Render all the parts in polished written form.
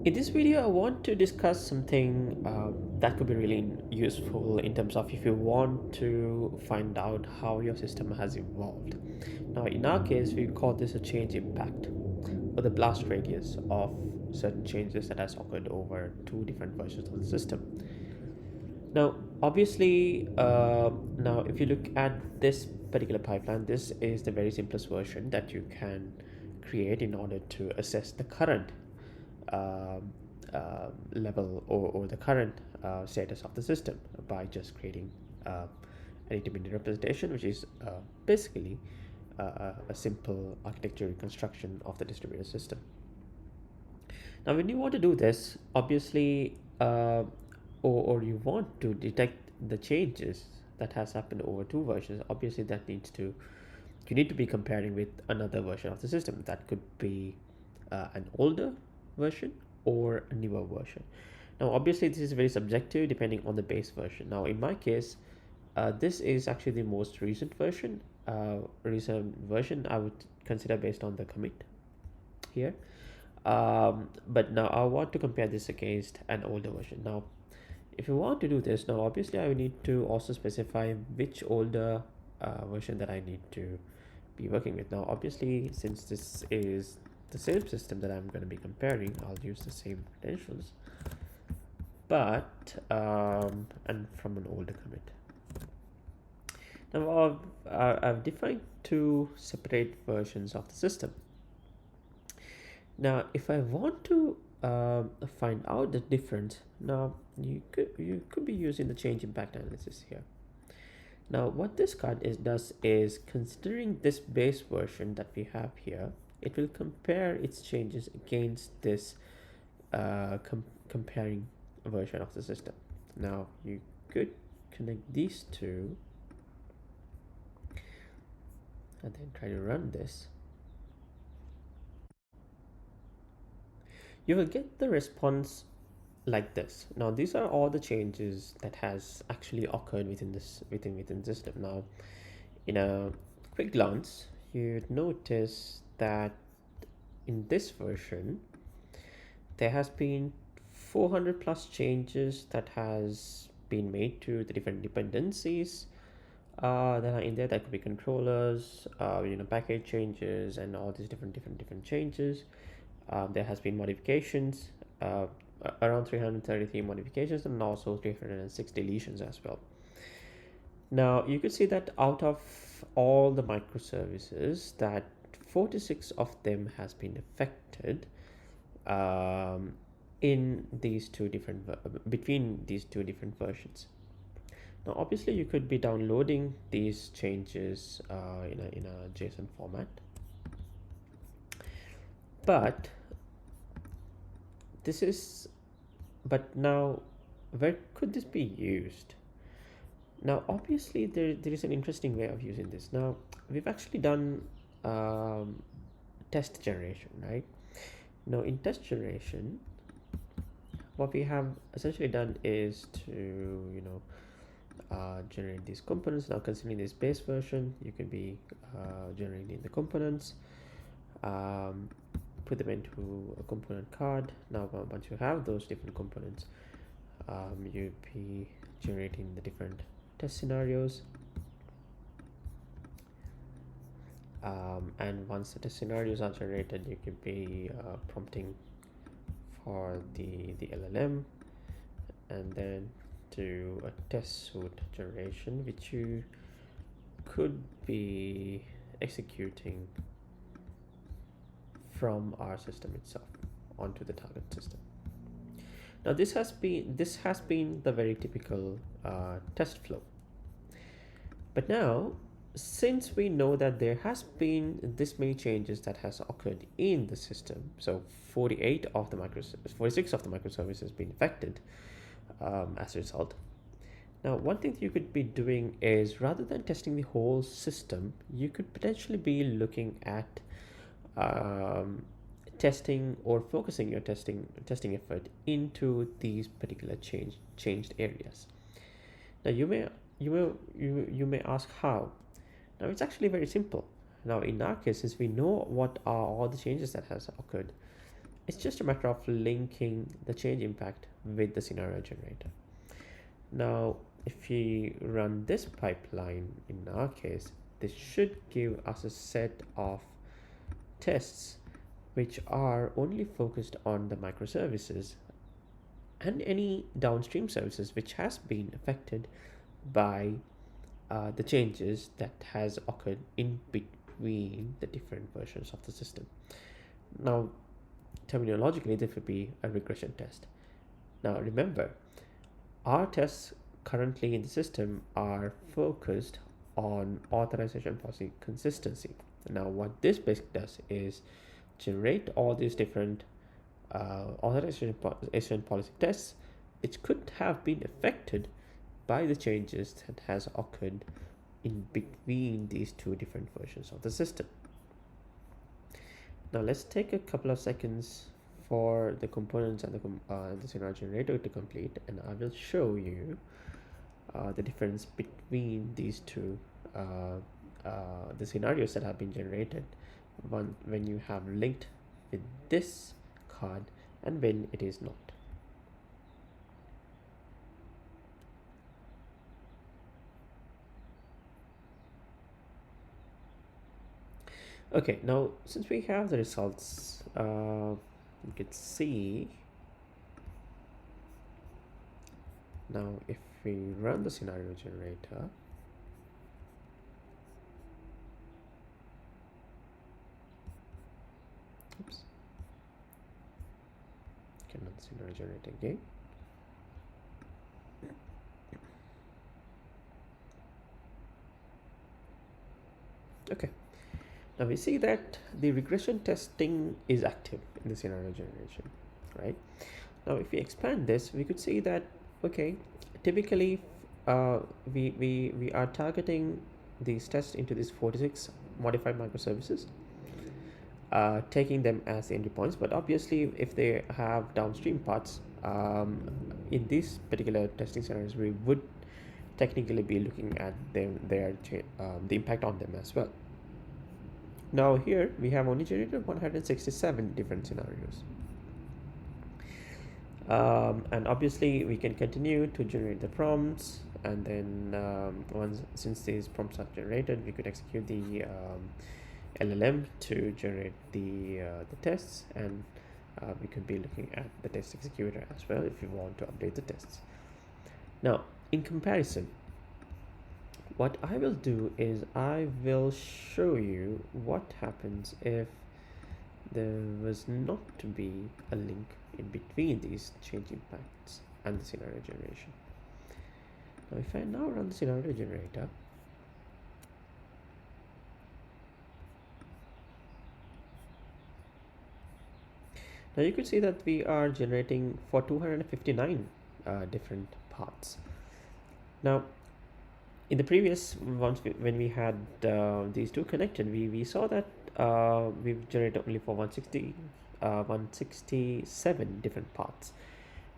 In this video, I want to discuss something that could be really useful in terms of if you want to find out how your system has evolved. Now, in our case, we call this a change impact or the blast radius of certain changes that has occurred over two different versions of the system. Now, obviously, now if you look at this particular pipeline, this is the very simplest version that you can create in order to assess the current um, level or the current status of the system by just creating an intermediate representation, which is basically a simple architecture reconstruction of the distributed system. Now, when you want to do this, obviously, or you want to detect the changes that has happened over two versions, obviously that needs to you need to be comparing with another version of the system. That could be an older version or a newer version. Now, obviously, this is very subjective depending on the base version. Now, in my case, this is actually the most recent version. Recent version I would consider based on the commit here. But now I want to compare this against an older version. Now, if you want to do this, now obviously I need to also specify which older version that I need to be working with. Now, obviously, since this is the same system that I'm going to be comparing, I'll use the same credentials, but and from an older commit. Now, I've defined two separate versions of the system. Now, if I want to find out the difference, now you could be using the change impact analysis here. Now, what this card does is, considering this base version that we have here, it will compare its changes against this comparing version of the system. Now, you could connect these two and then try to run this. You will get the response like this. Now, these are all the changes that has actually occurred within this within the system. Now, in a quick glance, you'd notice that in this version there has been 400 plus changes that has been made to the different dependencies that are in there. That could be controllers, package changes, and all these different changes. There has been modifications, around 333 modifications, and also 306 deletions as well. Now, you could see that out of all the microservices, that 46 of them has been affected in these two different between these two different versions. Now, obviously, you could be downloading these changes in a JSON format, but this is but now where could this be used? Now, obviously, there is an interesting way of using this. Now, we've actually done test generation, right? Now, in test generation, what we have essentially done is to generate these components. Now, considering this base version, you can be generating the components, put them into a component card. Now, once you have those different components, you'll be generating the different test scenarios, and once the test scenarios are generated, you could be prompting for the LLM, and then do a test suite generation, which you could be executing from our system itself onto the target system. Now, this has been the very typical test flow. But now, since we know that there has been this many changes that has occurred in the system, so 46 of the microservices has been affected as a result. Now, one thing that you could be doing is, rather than testing the whole system, you could potentially be looking at testing or focusing your testing effort into these particular changed areas. Now, you may ask how. Now, it's actually very simple. Now, in our case, since we know what are all the changes that has occurred, It's just a matter of linking the change impact with the scenario generator. Now, if we run this pipeline, in our case, this should give us a set of tests which are only focused on the microservices and any downstream services which has been affected by the changes that has occurred in between the different versions of the system. Now, terminologically, this would be a regression test. Now, remember, our tests currently in the system are focused on authorization policy consistency. Now, what this basically does is generate all these different authorization policy tests which could have been affected by the changes that has occurred in between these two different versions of the system. Now let's take a couple of seconds for the components and the scenario generator to complete, and I will show you the difference between these two the scenarios that have been generated when you have linked with this card and when it is not. Okay, now since we have the results, you can see now if we run the scenario generator, oops, can run the scenario generator again. Okay, now we see that the regression testing is active in the scenario generation, right? Now if we expand this, we could see that, okay, typically we are targeting these tests into these 46 modified microservices, taking them as the entry points, but obviously if they have downstream parts, in these particular testing scenarios, we would technically be looking at them, the impact on them as well. Now here we have only generated 167 different scenarios. And obviously we can continue to generate the prompts, and then since these prompts are generated, we could execute the LLM to generate the tests, and we could be looking at the test executor as well if you want to update the tests. Now in comparison, what I will do is I will show you what happens if there was not to be a link in between these change impacts and the scenario generation. Now if I now run the scenario generator, now you could see that we are generating for 259 different parts. Now in the previous ones, when we had these two connected, we saw that we've generated only for 167 different parts.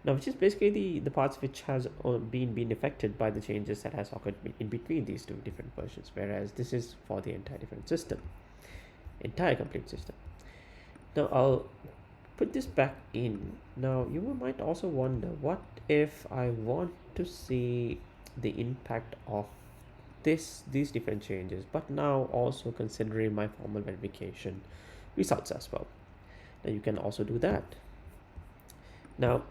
Now, which is basically the parts which has been affected by the changes that has occurred in between these two different versions, whereas this is for the entire complete system. Now I'll put this back in. Now you might also wonder, what if I want to see the impact of these different changes, but now also considering my formal verification results as well? Now you can also do that. Now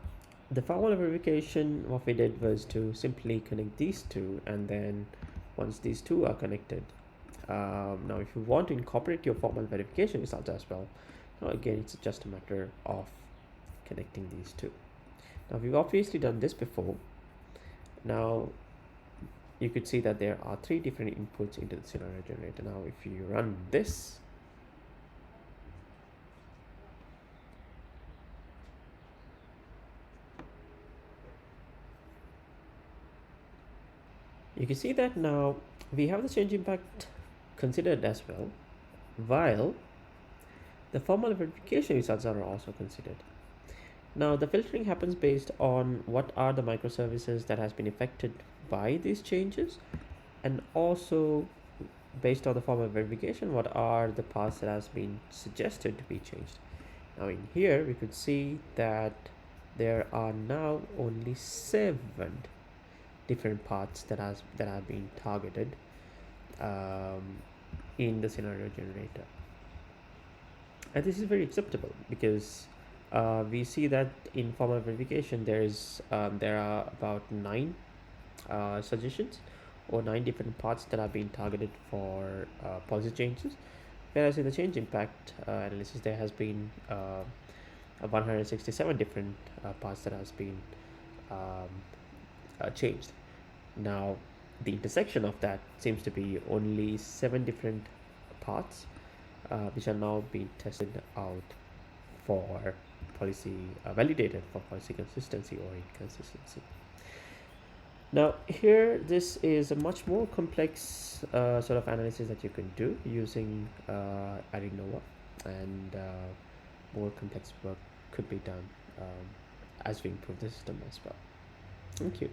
the formal verification, what we did was to simply connect these two, and then once these two are connected, now if you want to incorporate your formal verification results as well, now again it's just a matter of connecting these two. Now we've obviously done this before. Now you could see that there are 3 different inputs into the scenario generator. Now if you run this, you can see that now we have the change impact considered as well, while the formal verification results are also considered. Now the filtering happens based on what are the microservices that has been affected by these changes, and also based on the formal verification, what are the paths that has been suggested to be changed. Now in here we could see that there are now only 7 different paths that are being targeted um, in the scenario generator. And this is very acceptable because we see that in formal verification there are about 9 suggestions or 9 different paths that are being targeted for policy changes, whereas in the change impact analysis there has been 167 different paths that has been um, changed. Now the intersection of that seems to be only 7 different paths which are now being tested out for policy validated for policy consistency or inconsistency. Now here this is a much more complex sort of analysis that you can do using Arinova, and more complex work could be done as we improve the system as well. Thank you.